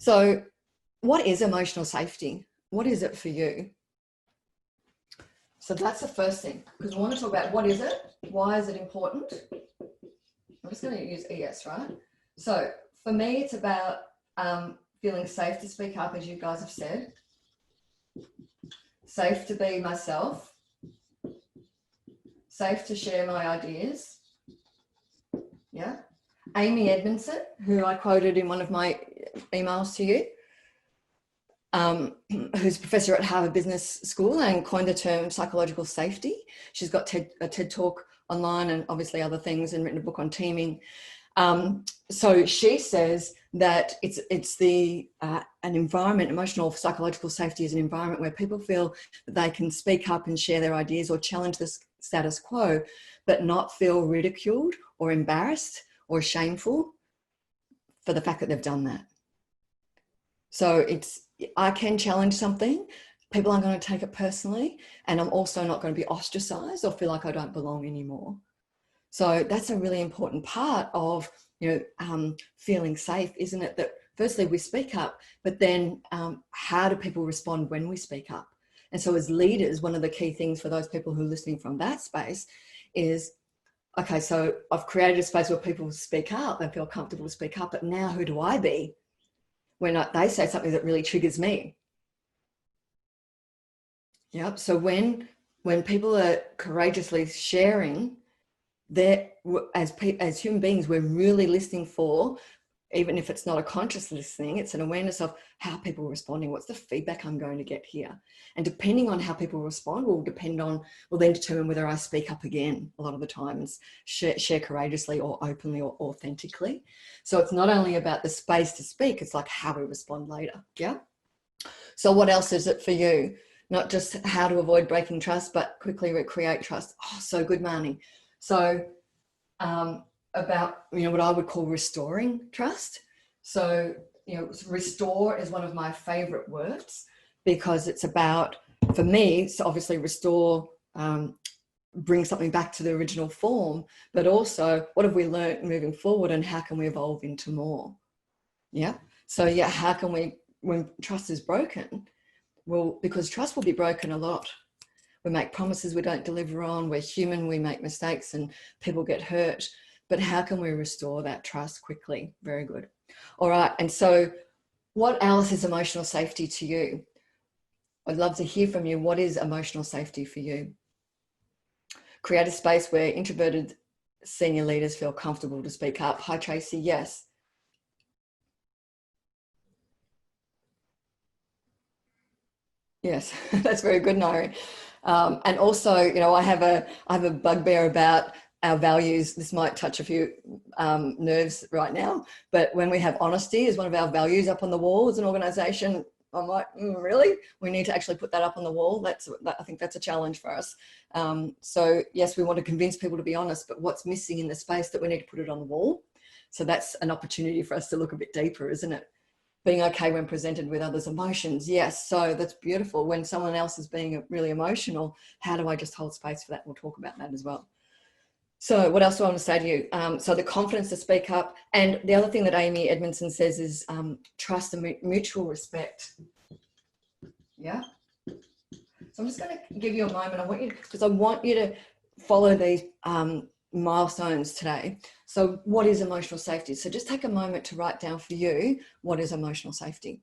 So what is emotional safety? What is it for you? So that's the first thing, because we want to talk about what is it? Why is it important? I'm just going to use ES, right? So for me, it's about feeling safe to speak up, as you guys have said. Safe to be myself. Safe to share my ideas. Yeah. Amy Edmondson, who I quoted in one of my emails to you, who's a professor at Harvard Business School and coined the term psychological safety. She's got a TED Talk online and obviously other things, and written a book on teaming. So she says that it's an environment, emotional psychological safety is an environment where people feel that they can speak up and share their ideas or challenge the status quo, but not feel ridiculed or embarrassed or shameful for the fact that they've done that. So I can challenge something, people aren't going to take it personally, and I'm also not going to be ostracized or feel like I don't belong anymore. So that's a really important part of, feeling safe, isn't it? That firstly we speak up, but then how do people respond when we speak up? And so as leaders, one of the key things for those people who are listening from that space is, okay, so I've created a space where people speak up and feel comfortable to speak up, but now who do I be when they say something that really triggers me? Yep. So when people are courageously sharing, as human beings, we're really listening for, even if it's not a conscious listening, it's an awareness of how people are responding. What's the feedback I'm going to get here? And depending on how people respond will then determine whether I speak up again a lot of the times, share courageously or openly or authentically. So it's not only about the space to speak, it's like how we respond later. Yeah. So what else is it for you? Not just how to avoid breaking trust, but quickly recreate trust. Oh, so good, Marnie. So about, what I would call restoring trust. So, restore is one of my favorite words because it's about, for me, so obviously restore, bring something back to the original form, but also what have we learned moving forward and how can we evolve into more? Yeah. So yeah, how can we, when trust is broken, well, because trust will be broken a lot. We make promises we don't deliver on. We're human, we make mistakes and people get hurt. But how can we restore that trust quickly? Very good. All right. And so what else is emotional safety to you? I'd love to hear from you. What is emotional safety for you? Create a space where introverted senior leaders feel comfortable to speak up. Hi, Tracy. Yes. Yes, that's very good, Nairi. And also, I have a bugbear about our values. This might touch a few nerves right now, but when we have honesty as one of our values up on the wall as an organisation, I'm like, really? We need to actually put that up on the wall. I think that's a challenge for us. So yes, we want to convince people to be honest, but what's missing in the space that we need to put it on the wall? So that's an opportunity for us to look a bit deeper, isn't it? Being okay when presented with others' emotions. Yes, so that's beautiful. When someone else is being really emotional, how do I just hold space for that? We'll talk about that as well. So what else do I want to say to you? So the confidence to speak up. And the other thing that Amy Edmondson says is trust and mutual respect. Yeah. So I'm just going to give you a moment. I want you to follow these milestones today. So what is emotional safety? So just take a moment to write down for you, what is emotional safety?